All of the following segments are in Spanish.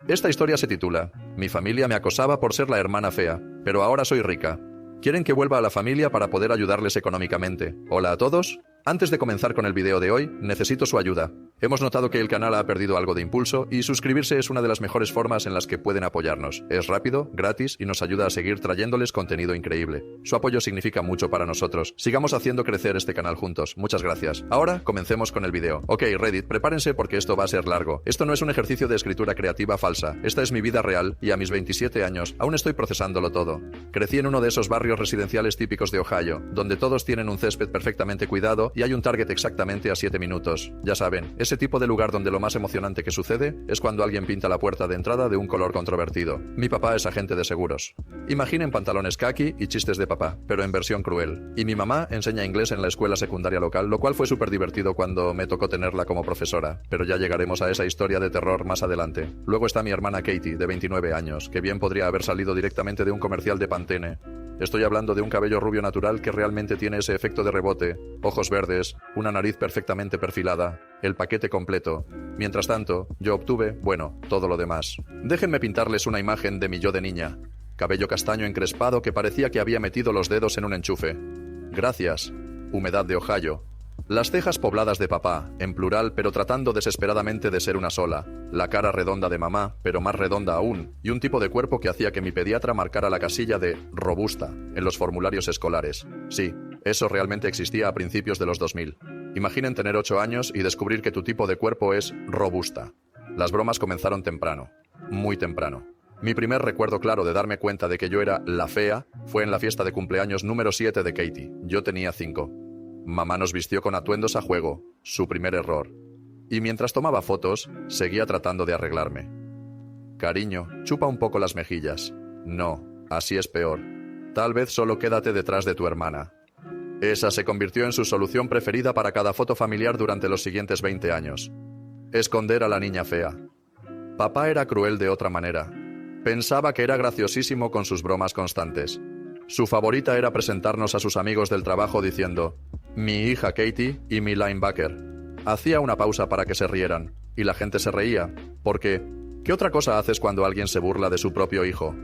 Esta historia se titula Mi familia me acosaba por ser la hermana fea, pero ahora soy rica. Quieren que vuelva a la familia para poder ayudarles económicamente. Hola a todos. Antes de comenzar con el video de hoy, necesito su ayuda. Hemos notado que el canal ha perdido algo de impulso y suscribirse es una de las mejores formas en las que pueden apoyarnos. Es rápido, gratis y nos ayuda a seguir trayéndoles contenido increíble. Su apoyo significa mucho para nosotros. Sigamos haciendo crecer este canal juntos. Muchas gracias. Ahora, comencemos con el video. Ok, Reddit, prepárense porque esto va a ser largo. Esto no es un ejercicio de escritura creativa falsa. Esta es mi vida real y a mis 27 años aún estoy procesándolo todo. Crecí en uno de esos barrios residenciales típicos de Ohio, donde todos tienen un césped perfectamente cuidado y hay un Target exactamente a 7 minutos. Ya saben, ese tipo de lugar donde lo más emocionante que sucede es cuando alguien pinta la puerta de entrada de un color controvertido. Mi papá es agente de seguros. Imaginen pantalones khaki y chistes de papá, pero en versión cruel. Y mi mamá enseña inglés en la escuela secundaria local, lo cual fue súper divertido cuando me tocó tenerla como profesora. Pero ya llegaremos a esa historia de terror más adelante. Luego está mi hermana Katie, de 29 años, que bien podría haber salido directamente de un comercial de Pantene. Estoy hablando de un cabello rubio natural que realmente tiene ese efecto de rebote, ojos verdes, una nariz perfectamente perfilada, el paquete completo. Mientras tanto, yo obtuve, bueno, todo lo demás. Déjenme pintarles una imagen de mi yo de niña. Cabello castaño encrespado que parecía que había metido los dedos en un enchufe. Gracias. Humedad de Ohio. Las cejas pobladas de papá, en plural pero tratando desesperadamente de ser una sola. La cara redonda de mamá, pero más redonda aún, y un tipo de cuerpo que hacía que mi pediatra marcara la casilla de robusta en los formularios escolares. Sí, eso realmente existía a principios de los 2000. Imaginen tener 8 años y descubrir que tu tipo de cuerpo es robusta. Las bromas comenzaron temprano, muy temprano. Mi primer recuerdo claro de darme cuenta de que yo era la fea fue en la fiesta de cumpleaños número 7 de Katie. Yo tenía 5. Mamá nos vistió con atuendos a juego, su primer error. Y mientras tomaba fotos, seguía tratando de arreglarme. Cariño, chupa un poco las mejillas. No, así es peor. Tal vez solo quédate detrás de tu hermana. Esa se convirtió en su solución preferida para cada foto familiar durante los siguientes 20 años. Esconder a la niña fea. Papá era cruel de otra manera. Pensaba que era graciosísimo con sus bromas constantes. Su favorita era presentarnos a sus amigos del trabajo diciendo «Mi hija Katie y mi linebacker». Hacía una pausa para que se rieran, y la gente se reía, porque ¿qué otra cosa haces cuando alguien se burla de su propio hijo?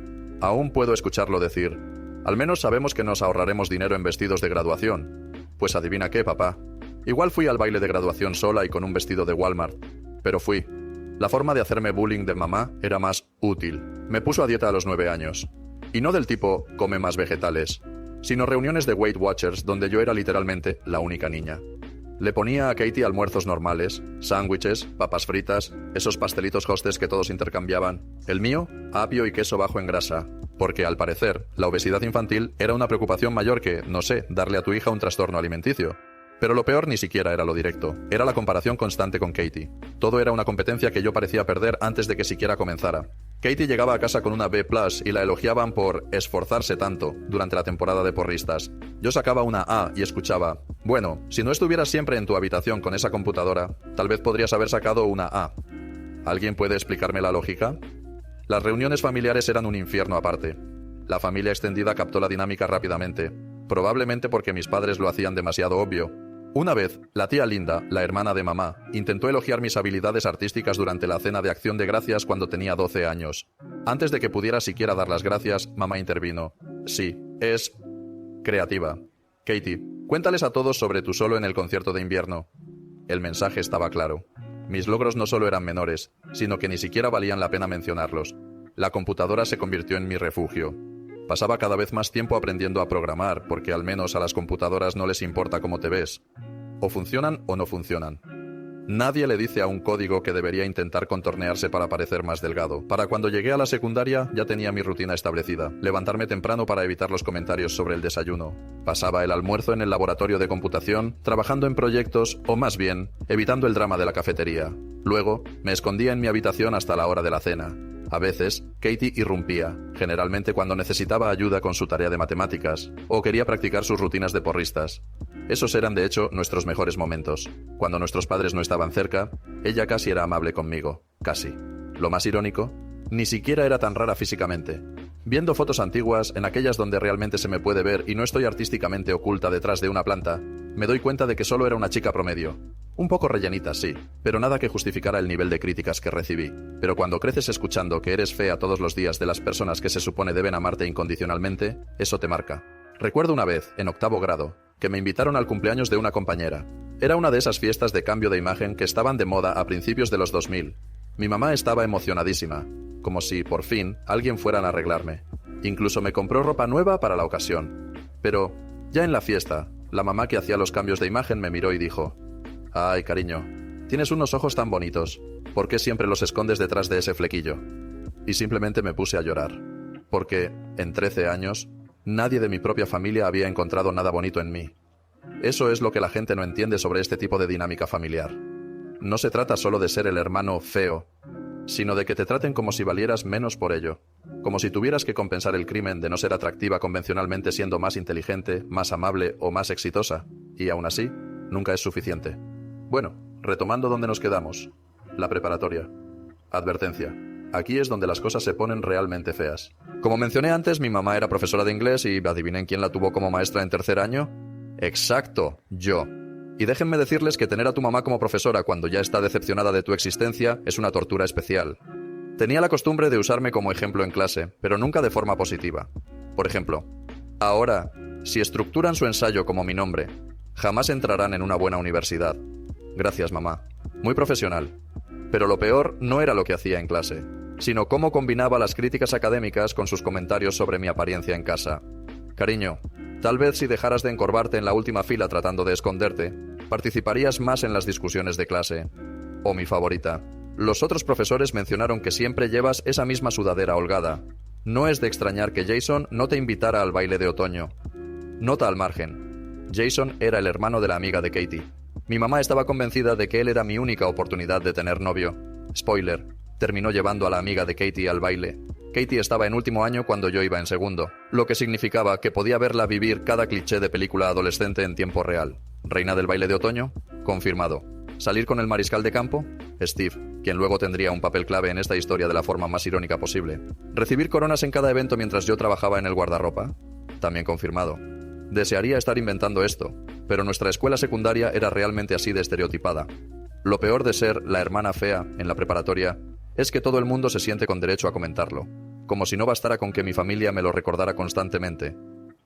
Aún puedo escucharlo decir «Al menos sabemos que nos ahorraremos dinero en vestidos de graduación». Pues adivina qué, papá. Igual fui al baile de graduación sola y con un vestido de Walmart. Pero fui. La forma de hacerme bullying de mamá era más útil. Me puso a dieta a los 9 años. Y no del tipo come más vegetales, sino reuniones de Weight Watchers donde yo era literalmente la única niña. Le ponía a Katie almuerzos normales, sándwiches, papas fritas, esos pastelitos hostes que todos intercambiaban. El mío, apio y queso bajo en grasa, porque al parecer la obesidad infantil era una preocupación mayor que, no sé, darle a tu hija un trastorno alimenticio. Pero lo peor ni siquiera era lo directo, era la comparación constante con Katie. Todo era una competencia que yo parecía perder antes de que siquiera comenzara. Katie llegaba a casa con una B+ y la elogiaban por esforzarse tanto durante la temporada de porristas. Yo sacaba una A y escuchaba, bueno, si no estuvieras siempre en tu habitación con esa computadora, tal vez podrías haber sacado una A. ¿Alguien puede explicarme la lógica? Las reuniones familiares eran un infierno aparte. La familia extendida captó la dinámica rápidamente, probablemente porque mis padres lo hacían demasiado obvio. Una vez, la tía Linda, la hermana de mamá, intentó elogiar mis habilidades artísticas durante la cena de Acción de Gracias cuando tenía 12 años. Antes de que pudiera siquiera dar las gracias, mamá intervino. Sí, es creativa. Katie, cuéntales a todos sobre tu solo en el concierto de invierno. El mensaje estaba claro. Mis logros no solo eran menores, sino que ni siquiera valían la pena mencionarlos. La computadora se convirtió en mi refugio. Pasaba cada vez más tiempo aprendiendo a programar, porque al menos a las computadoras no les importa cómo te ves. O funcionan o no funcionan. Nadie le dice a un código que debería intentar contornearse para parecer más delgado. Para cuando llegué a la secundaria ya tenía mi rutina establecida. Levantarme temprano para evitar los comentarios sobre el desayuno. Pasaba el almuerzo en el laboratorio de computación, trabajando en proyectos, o más bien, evitando el drama de la cafetería. Luego, me escondía en mi habitación hasta la hora de la cena. A veces, Katie irrumpía, generalmente cuando necesitaba ayuda con su tarea de matemáticas, o quería practicar sus rutinas de porristas. Esos eran de hecho nuestros mejores momentos. Cuando nuestros padres no estaban cerca, ella casi era amable conmigo, casi. Lo más irónico, ni siquiera era tan rara físicamente. Viendo fotos antiguas, en aquellas donde realmente se me puede ver y no estoy artísticamente oculta detrás de una planta, me doy cuenta de que solo era una chica promedio. Un poco rellenitas, sí, pero nada que justificara el nivel de críticas que recibí. Pero cuando creces escuchando que eres fea todos los días de las personas que se supone deben amarte incondicionalmente, eso te marca. Recuerdo una vez, en 8º grado, que me invitaron al cumpleaños de una compañera. Era una de esas fiestas de cambio de imagen que estaban de moda a principios de los 2000. Mi mamá estaba emocionadísima, como si, por fin, alguien fuera a arreglarme. Incluso me compró ropa nueva para la ocasión. Pero, ya en la fiesta, la mamá que hacía los cambios de imagen me miró y dijo: «Ay, cariño, tienes unos ojos tan bonitos. ¿Por qué siempre los escondes detrás de ese flequillo?» Y simplemente me puse a llorar. Porque, en 13 años, nadie de mi propia familia había encontrado nada bonito en mí. Eso es lo que la gente no entiende sobre este tipo de dinámica familiar. No se trata solo de ser el hermano feo, sino de que te traten como si valieras menos por ello. Como si tuvieras que compensar el crimen de no ser atractiva convencionalmente siendo más inteligente, más amable o más exitosa. Y aún así, nunca es suficiente. Bueno, retomando donde nos quedamos. La preparatoria. Advertencia. Aquí es donde las cosas se ponen realmente feas. Como mencioné antes, mi mamá era profesora de inglés y ¿adivinen quién la tuvo como maestra en 3er año? Exacto, yo. Y déjenme decirles que tener a tu mamá como profesora cuando ya está decepcionada de tu existencia es una tortura especial. Tenía la costumbre de usarme como ejemplo en clase, pero nunca de forma positiva. Por ejemplo, ahora, si estructuran su ensayo como mi nombre, jamás entrarán en una buena universidad. Gracias, mamá. Muy profesional. Pero lo peor no era lo que hacía en clase, sino cómo combinaba las críticas académicas con sus comentarios sobre mi apariencia en casa. Cariño, tal vez si dejaras de encorvarte en la última fila tratando de esconderte, participarías más en las discusiones de clase. O mi favorita. Los otros profesores mencionaron que siempre llevas esa misma sudadera holgada. No es de extrañar que Jason no te invitara al baile de otoño. Nota al margen. Jason era el hermano de la amiga de Katie. Mi mamá estaba convencida de que él era mi única oportunidad de tener novio. Spoiler, terminó llevando a la amiga de Katie al baile. Katie estaba en último año cuando yo iba en segundo, lo que significaba que podía verla vivir cada cliché de película adolescente en tiempo real. ¿Reina del baile de otoño? Confirmado. ¿Salir con el mariscal de campo? Steve, quien luego tendría un papel clave en esta historia de la forma más irónica posible. ¿Recibir coronas en cada evento mientras yo trabajaba en el guardarropa? También confirmado. Desearía estar inventando esto, pero nuestra escuela secundaria era realmente así de estereotipada. Lo peor de ser la hermana fea en la preparatoria es que todo el mundo se siente con derecho a comentarlo, como si no bastara con que mi familia me lo recordara constantemente.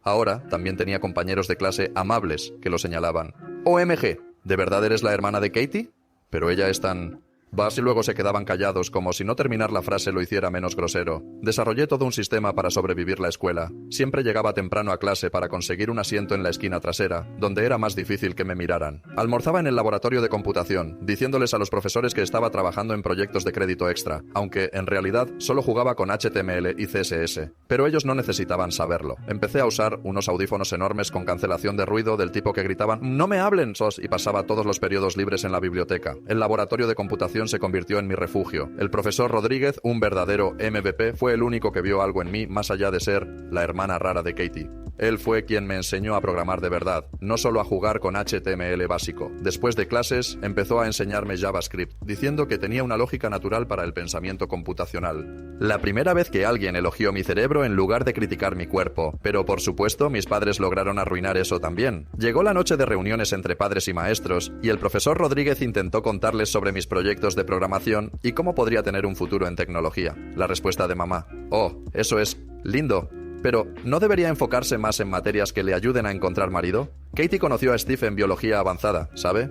Ahora también tenía compañeros de clase amables que lo señalaban. OMG, ¿de verdad eres la hermana de Katie? Pero ella es tan... Vas y luego se quedaban callados como si no terminar la frase lo hiciera menos grosero. Desarrollé todo un sistema para sobrevivir la escuela. Siempre llegaba temprano a clase para conseguir un asiento en la esquina trasera, donde era más difícil que me miraran. Almorzaba en el laboratorio de computación, diciéndoles a los profesores que estaba trabajando en proyectos de crédito extra, aunque, en realidad, solo jugaba con HTML y CSS. Pero ellos no necesitaban saberlo. Empecé a usar unos audífonos enormes con cancelación de ruido del tipo que gritaban «¡No me hablen, sos!» y pasaba todos los periodos libres en la biblioteca. El laboratorio de computación se convirtió en mi refugio. El profesor Rodríguez, un verdadero MVP, fue el único que vio algo en mí más allá de ser la hermana rara de Katie. Él fue quien me enseñó a programar de verdad, no solo a jugar con HTML básico. Después de clases, empezó a enseñarme JavaScript, diciendo que tenía una lógica natural para el pensamiento computacional. La primera vez que alguien elogió mi cerebro en lugar de criticar mi cuerpo, pero por supuesto mis padres lograron arruinar eso también. Llegó la noche de reuniones entre padres y maestros, y el profesor Rodríguez intentó contarles sobre mis proyectos de programación y cómo podría tener un futuro en tecnología. La respuesta de mamá: «Oh, eso es lindo. Pero, ¿no debería enfocarse más en materias que le ayuden a encontrar marido?» Katie conoció a Steve en biología avanzada, ¿sabe?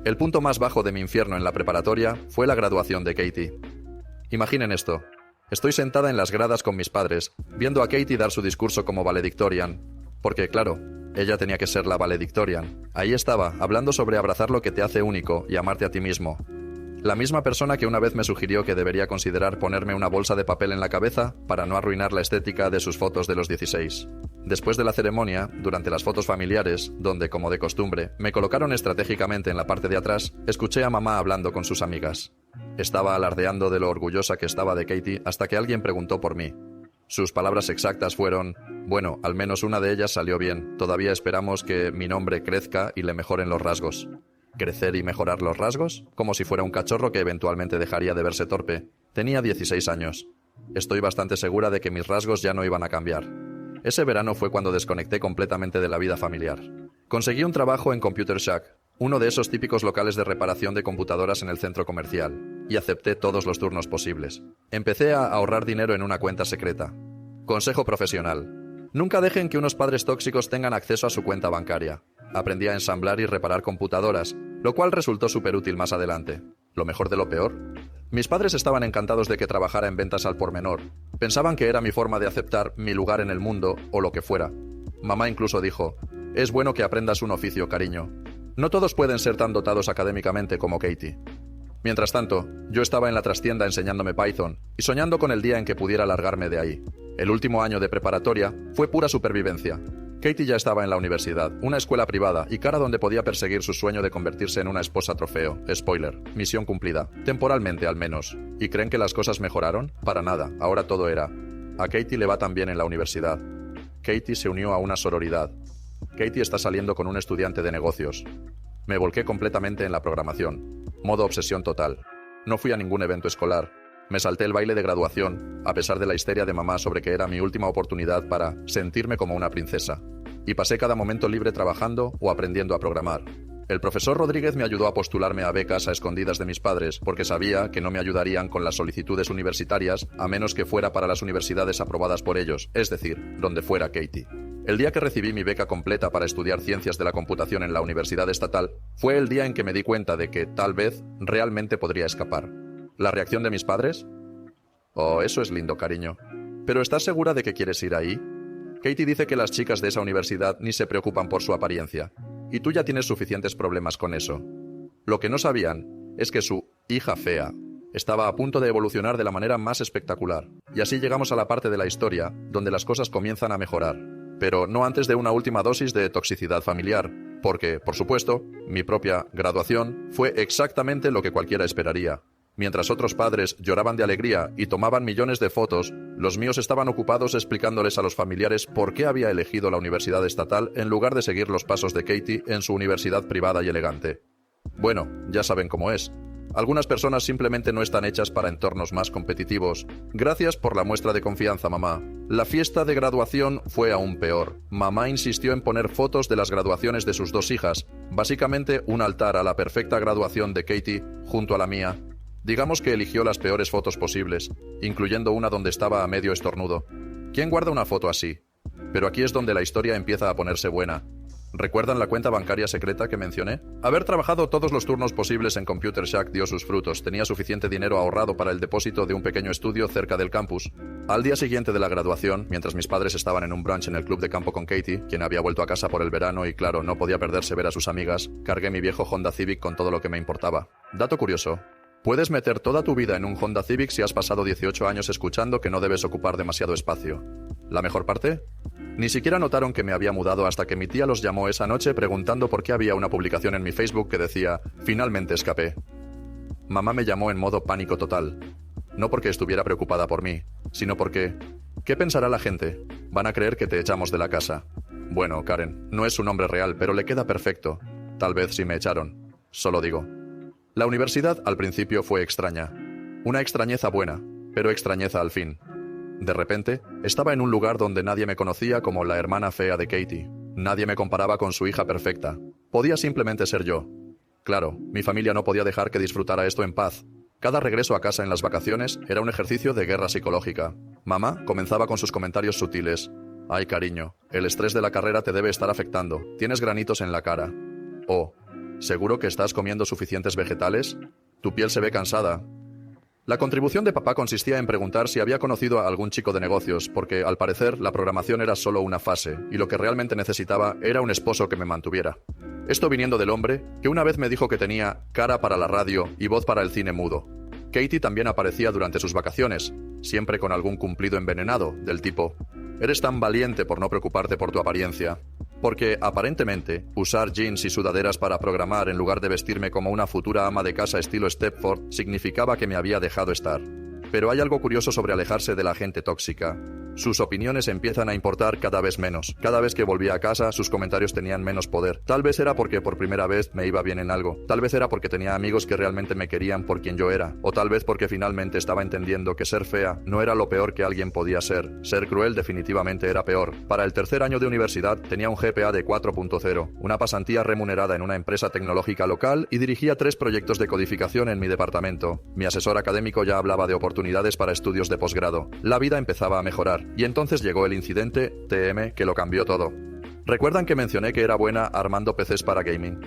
El punto más bajo de mi infierno en la preparatoria fue la graduación de Katie. Imaginen esto. Estoy sentada en las gradas con mis padres, viendo a Katie dar su discurso como valedictorian. Porque, claro, ella tenía que ser la valedictorian. Ahí estaba, hablando sobre abrazar lo que te hace único y amarte a ti mismo. La misma persona que una vez me sugirió que debería considerar ponerme una bolsa de papel en la cabeza para no arruinar la estética de sus fotos de los 16. Después de la ceremonia, durante las fotos familiares, donde, como de costumbre, me colocaron estratégicamente en la parte de atrás, escuché a mamá hablando con sus amigas. Estaba alardeando de lo orgullosa que estaba de Katie hasta que alguien preguntó por mí. Sus palabras exactas fueron: «Bueno, al menos una de ellas salió bien. Todavía esperamos que mi nombre crezca y le mejoren los rasgos». ¿Crecer y mejorar los rasgos? Como si fuera un cachorro que eventualmente dejaría de verse torpe. Tenía 16 años. Estoy bastante segura de que mis rasgos ya no iban a cambiar. Ese verano fue cuando desconecté completamente de la vida familiar. Conseguí un trabajo en Computer Shack, uno de esos típicos locales de reparación de computadoras en el centro comercial, y acepté todos los turnos posibles. Empecé a ahorrar dinero en una cuenta secreta. Consejo profesional: nunca dejen que unos padres tóxicos tengan acceso a su cuenta bancaria. Aprendí a ensamblar y reparar computadoras, lo cual resultó súper útil más adelante. Lo mejor de lo peor: mis padres estaban encantados de que trabajara en ventas al por menor. Pensaban que era mi forma de aceptar mi lugar en el mundo o lo que fuera. Mamá incluso dijo: es bueno que aprendas un oficio, cariño. No todos pueden ser tan dotados académicamente como Katie. Mientras tanto, yo estaba en la trastienda enseñándome Python y soñando con el día en que pudiera largarme de ahí. El último año de preparatoria fue pura supervivencia. Katie ya estaba en la universidad, una escuela privada y cara donde podía perseguir su sueño de convertirse en una esposa trofeo. Spoiler, misión cumplida, temporalmente al menos. ¿Y creen que las cosas mejoraron? Para nada, ahora todo era: a Katie le va tan bien en la universidad. Katie se unió a una sororidad. Katie está saliendo con un estudiante de negocios. Me volqué completamente en la programación. Modo obsesión total. No fui a ningún evento escolar. Me salté el baile de graduación, a pesar de la histeria de mamá sobre que era mi última oportunidad para sentirme como una princesa. Y pasé cada momento libre trabajando o aprendiendo a programar. El profesor Rodríguez me ayudó a postularme a becas a escondidas de mis padres, porque sabía que no me ayudarían con las solicitudes universitarias a menos que fuera para las universidades aprobadas por ellos, es decir, donde fuera Katie. El día que recibí mi beca completa para estudiar ciencias de la computación en la Universidad Estatal, fue el día en que me di cuenta de que, tal vez, realmente podría escapar. ¿La reacción de mis padres? Oh, eso es lindo, cariño. ¿Pero estás segura de que quieres ir ahí? Katie dice que las chicas de esa universidad ni se preocupan por su apariencia, y tú ya tienes suficientes problemas con eso. Lo que no sabían es que su hija fea estaba a punto de evolucionar de la manera más espectacular, y así llegamos a la parte de la historia donde las cosas comienzan a mejorar. Pero no antes de una última dosis de toxicidad familiar, porque, por supuesto, mi propia graduación fue exactamente lo que cualquiera esperaría. Mientras otros padres lloraban de alegría y tomaban millones de fotos, los míos estaban ocupados explicándoles a los familiares por qué había elegido la universidad estatal en lugar de seguir los pasos de Katie en su universidad privada y elegante. Bueno, ya saben cómo es. Algunas personas simplemente no están hechas para entornos más competitivos. Gracias por la muestra de confianza, mamá. La fiesta de graduación fue aún peor. Mamá insistió en poner fotos de las graduaciones de sus dos hijas, básicamente un altar a la perfecta graduación de Katie junto a la mía. Digamos que eligió las peores fotos posibles, incluyendo una donde estaba a medio estornudo. ¿Quién guarda una foto así? Pero aquí es donde la historia empieza a ponerse buena. ¿Recuerdan la cuenta bancaria secreta que mencioné? Haber trabajado todos los turnos posibles en Computer Shack dio sus frutos. Tenía suficiente dinero ahorrado para el depósito de un pequeño estudio cerca del campus. Al día siguiente de la graduación, mientras mis padres estaban en un brunch en el club de campo con Katie, quien había vuelto a casa por el verano y claro, no podía perderse ver a sus amigas, cargué mi viejo Honda Civic con todo lo que me importaba. Dato curioso: puedes meter toda tu vida en un Honda Civic si has pasado 18 años escuchando que no debes ocupar demasiado espacio. ¿La mejor parte? Ni siquiera notaron que me había mudado hasta que mi tía los llamó esa noche preguntando por qué había una publicación en mi Facebook que decía: finalmente escapé. Mamá me llamó en modo pánico total. No porque estuviera preocupada por mí, sino porque... ¿qué pensará la gente? Van a creer que te echamos de la casa. Bueno, Karen, no es su nombre real, pero le queda perfecto. Tal vez sí me echaron. Solo digo. La universidad al principio fue extraña. Una extrañeza buena, pero extrañeza al fin. De repente, estaba en un lugar donde nadie me conocía como la hermana fea de Katie. Nadie me comparaba con su hija perfecta. Podía simplemente ser yo. Claro, mi familia no podía dejar que disfrutara esto en paz. Cada regreso a casa en las vacaciones era un ejercicio de guerra psicológica. Mamá comenzaba con sus comentarios sutiles. Ay, cariño, el estrés de la carrera te debe estar afectando. Tienes granitos en la cara. O, ¿seguro que estás comiendo suficientes vegetales? Tu piel se ve cansada. La contribución de papá consistía en preguntar si había conocido a algún chico de negocios, porque al parecer la programación era solo una fase, y lo que realmente necesitaba era un esposo que me mantuviera. Esto viniendo del hombre que una vez me dijo que tenía cara para la radio y voz para el cine mudo. Katie también aparecía durante sus vacaciones, siempre con algún cumplido envenenado, del tipo: eres tan valiente por no preocuparte por tu apariencia. Porque, aparentemente, usar jeans y sudaderas para programar en lugar de vestirme como una futura ama de casa estilo Stepford significaba que me había dejado estar. Pero hay algo curioso sobre alejarse de la gente tóxica. Sus opiniones empiezan a importar cada vez menos. Cada vez que volvía a casa, sus comentarios tenían menos poder. Tal vez era porque por primera vez me iba bien en algo. Tal vez era porque tenía amigos que realmente me querían por quien yo era. O tal vez porque finalmente estaba entendiendo que ser fea no era lo peor que alguien podía ser. Ser cruel definitivamente era peor. Para el tercer año de universidad tenía un GPA de 4.0, una pasantía remunerada en una empresa tecnológica local y dirigía 3 proyectos de codificación en mi departamento. Mi asesor académico ya hablaba de oportunidades para estudios de posgrado. La vida empezaba a mejorar. Y entonces llegó el incidente TM que lo cambió todo. ¿Recuerdan que mencioné que era buena armando PCs para gaming?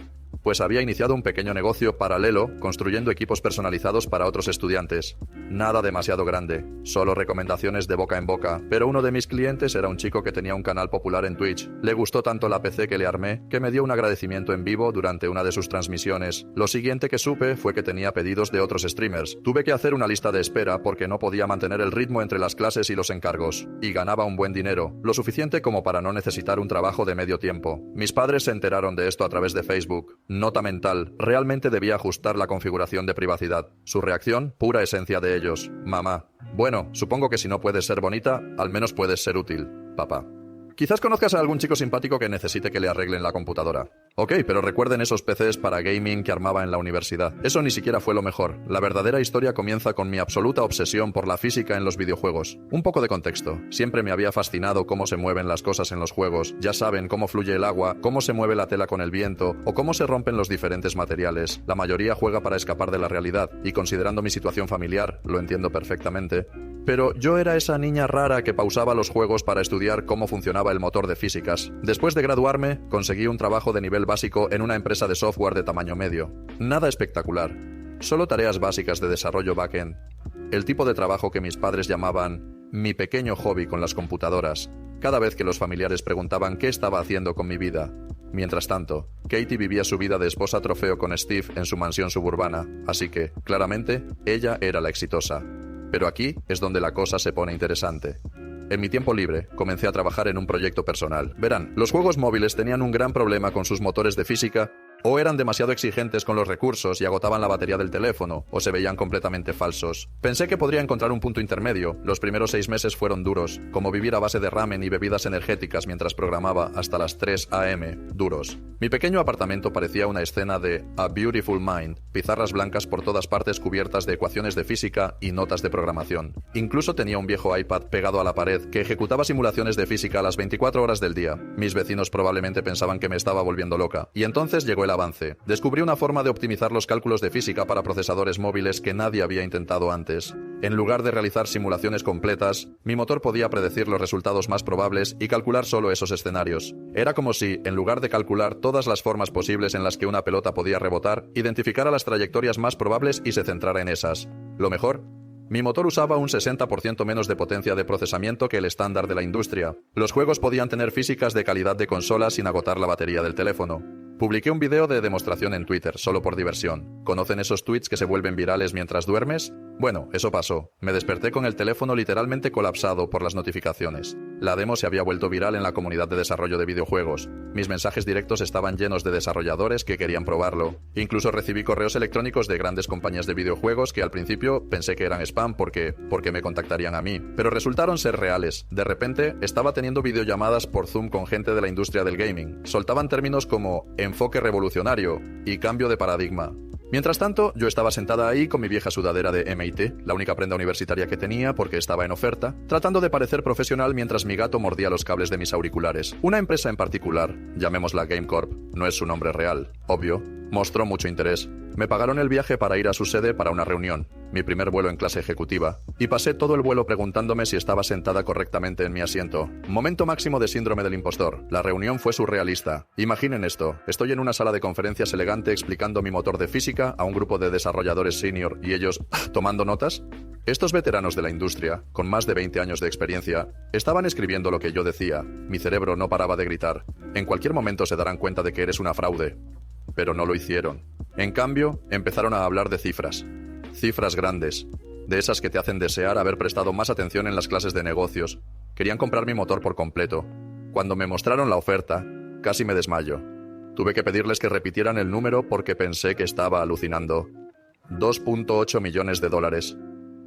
Pues había iniciado un pequeño negocio paralelo construyendo equipos personalizados para otros estudiantes. Nada demasiado grande, solo recomendaciones de boca en boca, pero uno de mis clientes era un chico que tenía un canal popular en Twitch. Le gustó tanto la PC que le armé que me dio un agradecimiento en vivo durante una de sus transmisiones. Lo siguiente que supe fue que tenía pedidos de otros streamers. Tuve que hacer una lista de espera porque no podía mantener el ritmo entre las clases y los encargos. Y ganaba un buen dinero, lo suficiente como para no necesitar un trabajo de medio tiempo. Mis padres se enteraron de esto a través de Facebook. Nota mental, realmente debía ajustar la configuración de privacidad. Su reacción, pura esencia de ellos. Mamá. Bueno, supongo que si no puedes ser bonita, al menos puedes ser útil. Papá. Quizás conozcas a algún chico simpático que necesite que le arreglen la computadora. Ok, pero recuerden esos PCs para gaming que armaba en la universidad. Eso ni siquiera fue lo mejor. La verdadera historia comienza con mi absoluta obsesión por la física en los videojuegos. Un poco de contexto. Siempre me había fascinado cómo se mueven las cosas en los juegos. Ya saben, cómo fluye el agua, cómo se mueve la tela con el viento, o cómo se rompen los diferentes materiales. La mayoría juega para escapar de la realidad, y considerando mi situación familiar, lo entiendo perfectamente. Pero yo era esa niña rara que pausaba los juegos para estudiar cómo funcionaba el motor de físicas. Después de graduarme, conseguí un trabajo de nivel básico en una empresa de software de tamaño medio. Nada espectacular. Solo tareas básicas de desarrollo backend. El tipo de trabajo que mis padres llamaban mi pequeño hobby con las computadoras, cada vez que los familiares preguntaban qué estaba haciendo con mi vida. Mientras tanto, Katie vivía su vida de esposa trofeo con Steve en su mansión suburbana, así que, claramente, ella era la exitosa. Pero aquí es donde la cosa se pone interesante. En mi tiempo libre, comencé a trabajar en un proyecto personal. Verán, los juegos móviles tenían un gran problema con sus motores de física, o eran demasiado exigentes con los recursos y agotaban la batería del teléfono, o se veían completamente falsos. Pensé que podría encontrar un punto intermedio. Los primeros 6 meses fueron duros, como vivir a base de ramen y bebidas energéticas mientras programaba hasta las 3 a.m. Duros. Mi pequeño apartamento parecía una escena de A Beautiful Mind, pizarras blancas por todas partes cubiertas de ecuaciones de física y notas de programación. Incluso tenía un viejo iPad pegado a la pared que ejecutaba simulaciones de física a las 24 horas del día. Mis vecinos probablemente pensaban que me estaba volviendo loca. Y entonces llegó el avance. Descubrí una forma de optimizar los cálculos de física para procesadores móviles que nadie había intentado antes. En lugar de realizar simulaciones completas, mi motor podía predecir los resultados más probables y calcular solo esos escenarios. Era como si, en lugar de calcular todas las formas posibles en las que una pelota podía rebotar, identificara las trayectorias más probables y se centrara en esas. Lo mejor, mi motor usaba un 60% menos de potencia de procesamiento que el estándar de la industria. Los juegos podían tener físicas de calidad de consola sin agotar la batería del teléfono. Publiqué un video de demostración en Twitter, solo por diversión. ¿Conocen esos tweets que se vuelven virales mientras duermes? Bueno, eso pasó. Me desperté con el teléfono literalmente colapsado por las notificaciones. La demo se había vuelto viral en la comunidad de desarrollo de videojuegos. Mis mensajes directos estaban llenos de desarrolladores que querían probarlo. Incluso recibí correos electrónicos de grandes compañías de videojuegos que al principio pensé que eran spam porque me contactarían a mí. Pero resultaron ser reales. De repente, estaba teniendo videollamadas por Zoom con gente de la industria del gaming. Soltaban términos como enfoque revolucionario y cambio de paradigma. Mientras tanto, yo estaba sentada ahí con mi vieja sudadera de MIT, la única prenda universitaria que tenía porque estaba en oferta, tratando de parecer profesional mientras mi gato mordía los cables de mis auriculares. Una empresa en particular, llamémosla GameCorp, no es su nombre real, obvio, mostró mucho interés. Me pagaron el viaje para ir a su sede para una reunión, mi primer vuelo en clase ejecutiva, y pasé todo el vuelo preguntándome si estaba sentada correctamente en mi asiento. Momento máximo de síndrome del impostor. La reunión fue surrealista. Imaginen esto, estoy en una sala de conferencias elegante explicando mi motor de física a un grupo de desarrolladores senior y ellos, ¿tomando notas? Estos veteranos de la industria, con más de 20 años de experiencia, estaban escribiendo lo que yo decía. Mi cerebro no paraba de gritar. En cualquier momento se darán cuenta de que eres una fraude. Pero no lo hicieron. En cambio, empezaron a hablar de cifras. Cifras grandes. De esas que te hacen desear haber prestado más atención en las clases de negocios. Querían comprar mi motor por completo. Cuando me mostraron la oferta, casi me desmayo. Tuve que pedirles que repitieran el número porque pensé que estaba alucinando. $2.8 millones.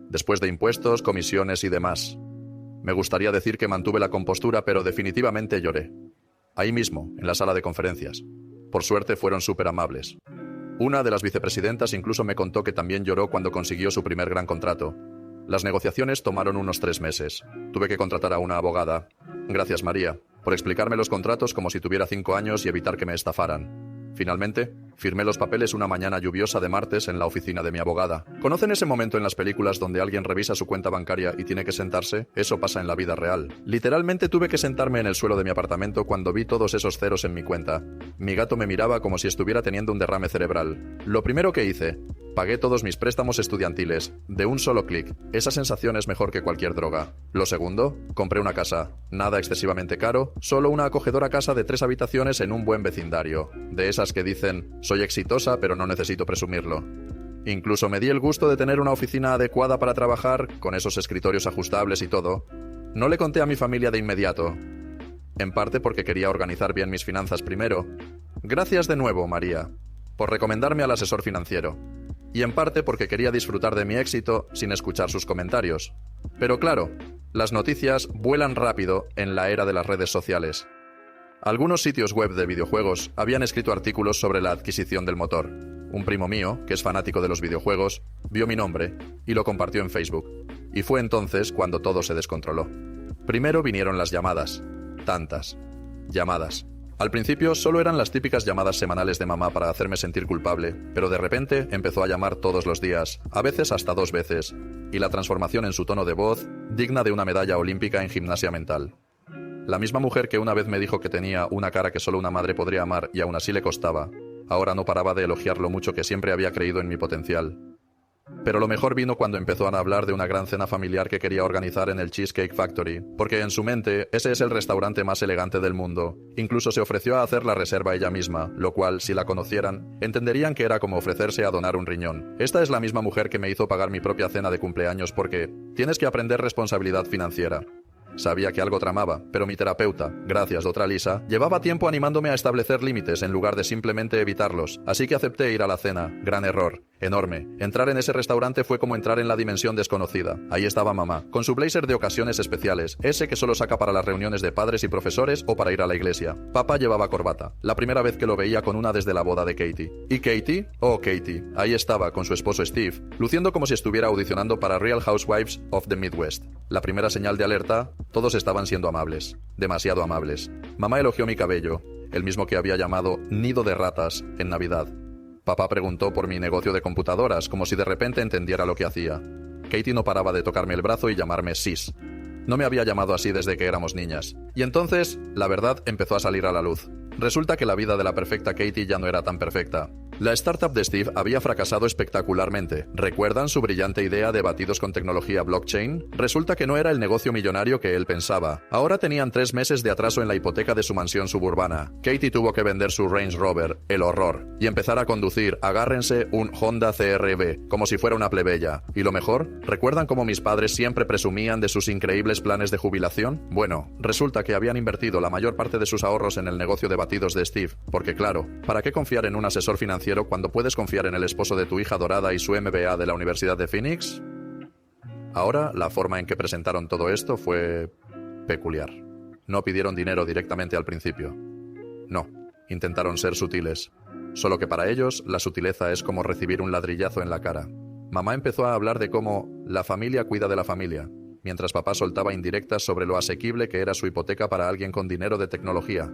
después de impuestos, comisiones y demás. Me gustaría decir que mantuve la compostura, pero definitivamente lloré. Ahí mismo, en la sala de conferencias. Por suerte fueron súper amables. Una de las vicepresidentas incluso me contó que también lloró cuando consiguió su primer gran contrato. Las negociaciones tomaron unos 3 meses. Tuve que contratar a una abogada. Gracias, María, por explicarme los contratos como si tuviera 5 años y evitar que me estafaran. Finalmente, firmé los papeles una mañana lluviosa de martes en la oficina de mi abogada. ¿Conocen ese momento en las películas donde alguien revisa su cuenta bancaria y tiene que sentarse? Eso pasa en la vida real. Literalmente tuve que sentarme en el suelo de mi apartamento cuando vi todos esos ceros en mi cuenta. Mi gato me miraba como si estuviera teniendo un derrame cerebral. Lo primero que hice, pagué todos mis préstamos estudiantiles, de un solo clic. Esa sensación es mejor que cualquier droga. Lo segundo, compré una casa. Nada excesivamente caro, solo una acogedora casa de 3 habitaciones en un buen vecindario. De esas que dicen, soy exitosa pero no necesito presumirlo. Incluso me di el gusto de tener una oficina adecuada para trabajar, con esos escritorios ajustables y todo. No le conté a mi familia de inmediato. En parte porque quería organizar bien mis finanzas primero. Gracias de nuevo, María, por recomendarme al asesor financiero. Y en parte porque quería disfrutar de mi éxito sin escuchar sus comentarios. Pero claro, las noticias vuelan rápido en la era de las redes sociales. Algunos sitios web de videojuegos habían escrito artículos sobre la adquisición del motor. Un primo mío, que es fanático de los videojuegos, vio mi nombre y lo compartió en Facebook. Y fue entonces cuando todo se descontroló. Primero vinieron las llamadas. Tantas llamadas. Al principio solo eran las típicas llamadas semanales de mamá para hacerme sentir culpable, pero de repente empezó a llamar todos los días, a veces hasta 2 veces, y la transformación en su tono de voz, digna de una medalla olímpica en gimnasia mental. La misma mujer que una vez me dijo que tenía una cara que solo una madre podría amar y aún así le costaba, ahora no paraba de elogiar lo mucho que siempre había creído en mi potencial. Pero lo mejor vino cuando empezó a hablar de una gran cena familiar que quería organizar en el Cheesecake Factory, porque en su mente ese es el restaurante más elegante del mundo. Incluso se ofreció a hacer la reserva ella misma, lo cual, si la conocieran, entenderían que era como ofrecerse a donar un riñón. Esta es la misma mujer que me hizo pagar mi propia cena de cumpleaños porque tienes que aprender responsabilidad financiera. Sabía que algo tramaba, pero mi terapeuta, gracias Dra. Lisa, llevaba tiempo animándome a establecer límites en lugar de simplemente evitarlos, así que acepté ir a la cena. Gran error. Enorme. Entrar en ese restaurante fue como entrar en la dimensión desconocida. Ahí estaba mamá, con su blazer de ocasiones especiales, ese que solo saca para las reuniones de padres y profesores o para ir a la iglesia. Papá llevaba corbata, la primera vez que lo veía con una desde la boda de Katie. ¿Y Katie? Oh, Katie. Ahí estaba, con su esposo Steve, luciendo como si estuviera audicionando para Real Housewives of the Midwest. La primera señal de alerta, todos estaban siendo amables. Demasiado amables. Mamá elogió mi cabello, el mismo que había llamado nido de ratas en Navidad. Papá preguntó por mi negocio de computadoras, como si de repente entendiera lo que hacía. Katie no paraba de tocarme el brazo y llamarme Sis. No me había llamado así desde que éramos niñas. Y entonces, la verdad empezó a salir a la luz. Resulta que la vida de la perfecta Katie ya no era tan perfecta. La startup de Steve había fracasado espectacularmente. ¿Recuerdan su brillante idea de batidos con tecnología blockchain? Resulta que no era el negocio millonario que él pensaba. Ahora tenían 3 meses de atraso en la hipoteca de su mansión suburbana. Katie tuvo que vender su Range Rover, el horror, y empezar a conducir, agárrense, un Honda CR-V, como si fuera una plebeya. Y lo mejor, ¿recuerdan cómo mis padres siempre presumían de sus increíbles planes de jubilación? Bueno, resulta que habían invertido la mayor parte de sus ahorros en el negocio de batidos de Steve, porque claro, ¿para qué confiar en un asesor financiero cuando puedes confiar en el esposo de tu hija dorada y su MBA de la Universidad de Phoenix? Ahora, la forma en que presentaron todo esto fue peculiar. No pidieron dinero directamente al principio. No, intentaron ser sutiles. Solo que para ellos, la sutileza es como recibir un ladrillazo en la cara. Mamá empezó a hablar de cómo la familia cuida de la familia, mientras papá soltaba indirectas sobre lo asequible que era su hipoteca para alguien con dinero de tecnología.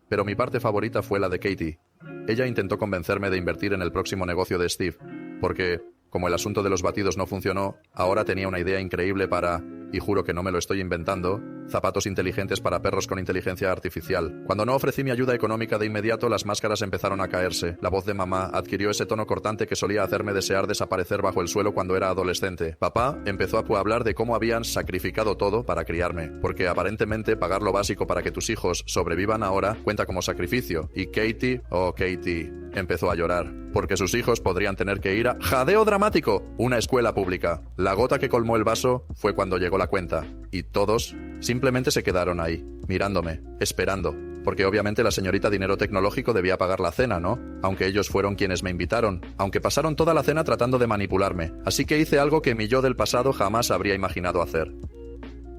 Pero mi parte favorita fue la de Katie. Ella intentó convencerme de invertir en el próximo negocio de Steve, porque, como el asunto de los batidos no funcionó, ahora tenía una idea increíble para, y juro que no me lo estoy inventando, zapatos inteligentes para perros con inteligencia artificial. Cuando no ofrecí mi ayuda económica de inmediato, las máscaras empezaron a caerse. La voz de mamá adquirió ese tono cortante que solía hacerme desear desaparecer bajo el suelo cuando era adolescente. Papá empezó a hablar de cómo habían sacrificado todo para criarme, porque aparentemente pagar lo básico para que tus hijos sobrevivan ahora cuenta como sacrificio. Y Katie, oh Katie, empezó a llorar, porque sus hijos podrían tener que ir a ¡jadeo dramático!, una escuela pública. La gota que colmó el vaso fue cuando llegó la cuenta, y todos simplemente se quedaron ahí, mirándome, esperando. porque obviamente la señorita Dinero Tecnológico debía pagar la cena, ¿no? Aunque ellos fueron quienes me invitaron, aunque pasaron toda la cena tratando de manipularme, así que hice algo que mi yo del pasado jamás habría imaginado hacer.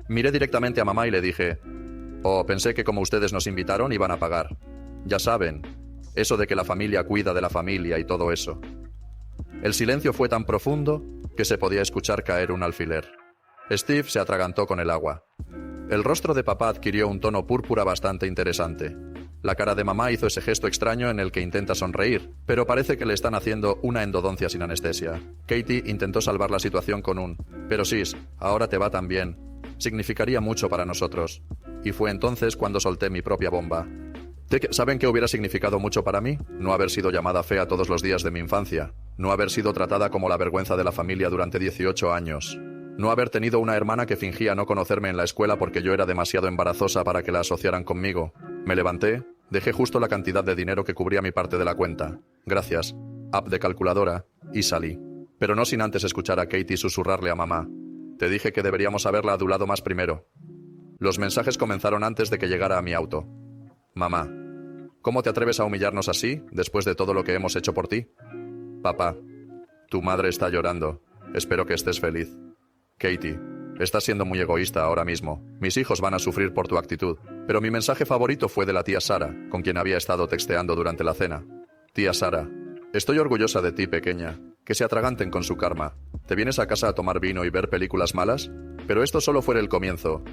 Miré directamente a mamá y le dije: «Oh, pensé que como ustedes nos invitaron iban a pagar. Ya saben, eso de que la familia cuida de la familia y todo eso». El silencio fue tan profundo que se podía escuchar caer un alfiler. Steve se atragantó con el agua. El rostro de papá adquirió un tono púrpura bastante interesante. La cara de mamá hizo ese gesto extraño en el que intenta sonreír, pero parece que le están haciendo una endodoncia sin anestesia. Katie intentó salvar la situación con un: «Pero sis, ahora te va tan bien. Significaría mucho para nosotros». Y fue entonces cuando solté mi propia bomba. ¿Saben qué hubiera significado mucho para mí? No haber sido llamada fea todos los días de mi infancia. No haber sido tratada como la vergüenza de la familia durante 18 años. No haber tenido una hermana que fingía no conocerme en la escuela porque yo era demasiado embarazosa para que la asociaran conmigo. Me levanté, dejé justo la cantidad de dinero que cubría mi parte de la cuenta. Gracias. App de calculadora. Y salí. Pero no sin antes escuchar a Katie susurrarle a mamá: «Te dije que deberíamos haberla adulado más primero». Los mensajes comenzaron antes de que llegara a mi auto. «Mamá, ¿cómo te atreves a humillarnos así, después de todo lo que hemos hecho por ti?» «Papá, tu madre está llorando. Espero que estés feliz. Katie, estás siendo muy egoísta ahora mismo. Mis hijos van a sufrir por tu actitud». Pero mi mensaje favorito fue de la tía Sara, con quien había estado texteando durante la cena. «Tía Sara, estoy orgullosa de ti, pequeña. Que se atraganten con su karma. ¿Te vienes a casa a tomar vino y ver películas malas? Pero esto solo fue el comienzo.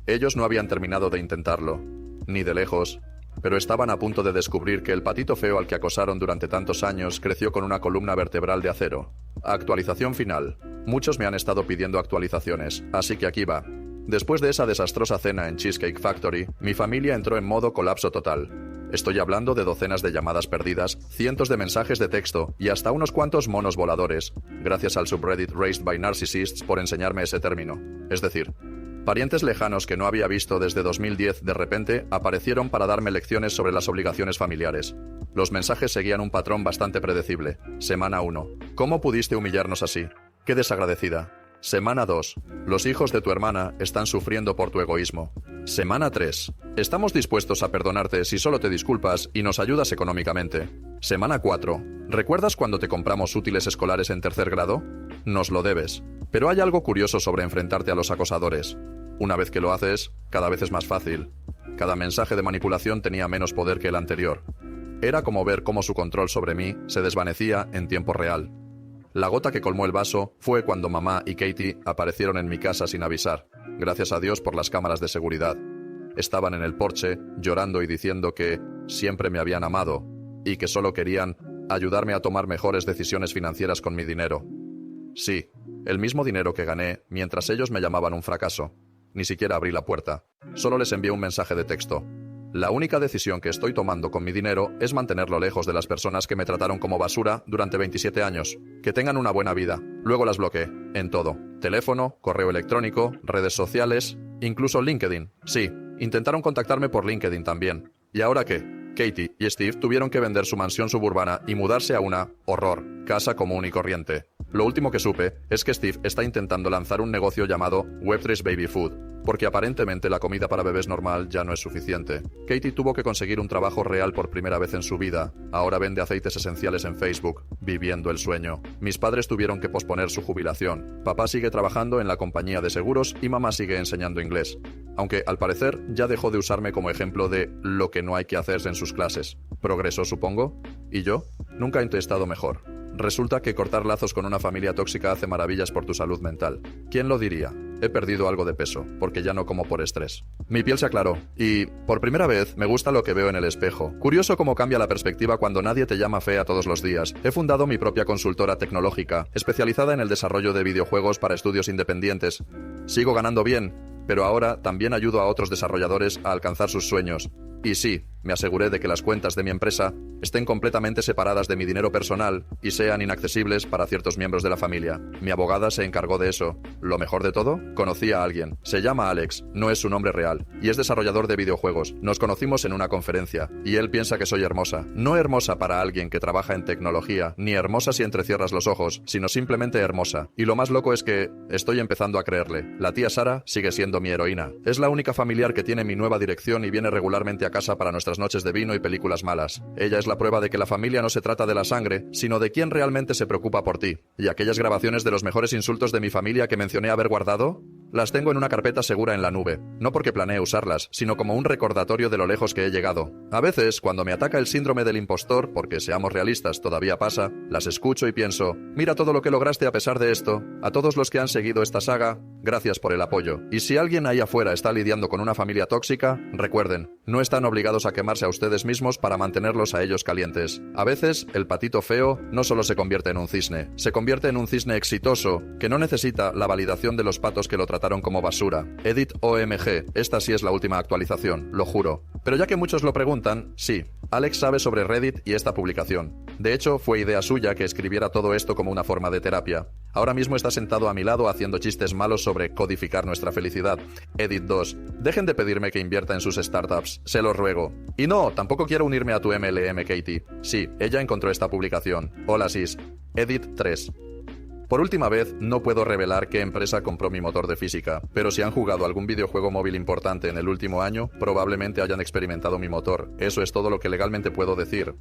Ellos no habían terminado de intentarlo. Ni de lejos. Pero estaban a punto de descubrir que el patito feo al que acosaron durante tantos años creció con una columna vertebral de acero. Actualización final. Muchos me han estado pidiendo actualizaciones, así que aquí va. Después de esa desastrosa cena en Cheesecake Factory, mi familia entró en modo colapso total. Estoy hablando de docenas de llamadas perdidas, cientos de mensajes de texto y hasta unos cuantos monos voladores, gracias al subreddit Raised by Narcissists por enseñarme ese término. Es decir, parientes lejanos que no había visto desde 2010 de repente aparecieron para darme lecciones sobre las obligaciones familiares. Los mensajes seguían un patrón bastante predecible. Semana 1. ¿Cómo pudiste humillarnos así? ¡Qué desagradecida! Semana 2. Los hijos de tu hermana están sufriendo por tu egoísmo. Semana 3. Estamos dispuestos a perdonarte si solo te disculpas y nos ayudas económicamente. Semana 4. ¿Recuerdas cuando te compramos útiles escolares en tercer grado? Nos lo debes. Pero hay algo curioso sobre enfrentarte a los acosadores. Una vez que lo haces, cada vez es más fácil. Cada mensaje de manipulación tenía menos poder que el anterior. Era como ver cómo su control sobre mí se desvanecía en tiempo real. La gota que colmó el vaso fue cuando mamá y Katie aparecieron en mi casa sin avisar, gracias a Dios por las cámaras de seguridad. Estaban en el porche, llorando y diciendo que siempre me habían amado y que solo querían ayudarme a tomar mejores decisiones financieras con mi dinero. Sí, el mismo dinero que gané mientras ellos me llamaban un fracaso. Ni siquiera abrí la puerta. Solo les envié un mensaje de texto. La única decisión que estoy tomando con mi dinero es mantenerlo lejos de las personas que me trataron como basura durante 27 años. Que tengan una buena vida. Luego las bloqueé. En todo. Teléfono, correo electrónico, redes sociales, incluso LinkedIn. Sí, intentaron contactarme por LinkedIn también. ¿Y ahora qué? Katie y Steve tuvieron que vender su mansión suburbana y mudarse a una, horror, casa común y corriente. Lo último que supe es que Steve está intentando lanzar un negocio llamado Web3 Baby Food, porque aparentemente la comida para bebés normal ya no es suficiente. Katie tuvo que conseguir un trabajo real por primera vez en su vida. Ahora vende aceites esenciales en Facebook, viviendo el sueño. Mis padres tuvieron que posponer su jubilación. Papá sigue trabajando en la compañía de seguros y mamá sigue enseñando inglés. Aunque, al parecer, ya dejó de usarme como ejemplo de lo que no hay que hacer en sus clases. Progreso, supongo. ¿Y yo? Nunca he estado mejor. Resulta que cortar lazos con una familia tóxica hace maravillas por tu salud mental. ¿Quién lo diría? He perdido algo de peso, porque ya no como por estrés. Mi piel se aclaró, y, por primera vez, me gusta lo que veo en el espejo. Curioso cómo cambia la perspectiva cuando nadie te llama fea todos los días. He fundado mi propia consultora tecnológica, especializada en el desarrollo de videojuegos para estudios independientes. Sigo ganando bien, pero ahora también ayudo a otros desarrolladores a alcanzar sus sueños. Y sí, me aseguré de que las cuentas de mi empresa estén completamente separadas de mi dinero personal y sean inaccesibles para ciertos miembros de la familia. Mi abogada se encargó de eso. Lo mejor de todo, conocí a alguien. Se llama Alex, no es su nombre real, y es desarrollador de videojuegos. Nos conocimos en una conferencia, y él piensa que soy hermosa. No hermosa para alguien que trabaja en tecnología, ni hermosa si entrecierras los ojos, sino simplemente hermosa. Y lo más loco es que estoy empezando a creerle. La tía Sara sigue siendo mi heroína. Es la única familiar que tiene mi nueva dirección y viene regularmente a casa para nuestras nuestras noches de vino y películas malas. Ella es la prueba de que la familia no se trata de la sangre, sino de quién realmente se preocupa por ti. ¿Y aquellas grabaciones de los mejores insultos de mi familia que mencioné haber guardado? Las tengo en una carpeta segura en la nube, no porque planee usarlas, sino como un recordatorio de lo lejos que he llegado. A veces, cuando me ataca el síndrome del impostor, porque seamos realistas, todavía pasa, las escucho y pienso, mira todo lo que lograste a pesar de esto, a todos los que han seguido esta saga, gracias por el apoyo. Y si alguien ahí afuera está lidiando con una familia tóxica, recuerden, no están obligados a quemarse a ustedes mismos para mantenerlos a ellos calientes. A veces, el patito feo no solo se convierte en un cisne, se convierte en un cisne exitoso, que no necesita la validación de los patos que lo trataron como basura. Edit OMG, esta sí es la última actualización, lo juro. Pero ya que muchos lo preguntan, sí, Alex sabe sobre Reddit y esta publicación. De hecho, fue idea suya que escribiera todo esto como una forma de terapia. Ahora mismo está sentado a mi lado haciendo chistes malos sobre codificar nuestra felicidad. Edit 2. Dejen de pedirme que invierta en sus startups, se los ruego. Y no, tampoco quiero unirme a tu MLM, Katie. Sí, ella encontró esta publicación. Hola, sis. Edit 3. Por última vez, no puedo revelar qué empresa compró mi motor de física, pero si han jugado algún videojuego móvil importante en el último año, probablemente hayan experimentado mi motor. Eso es todo lo que legalmente puedo decir.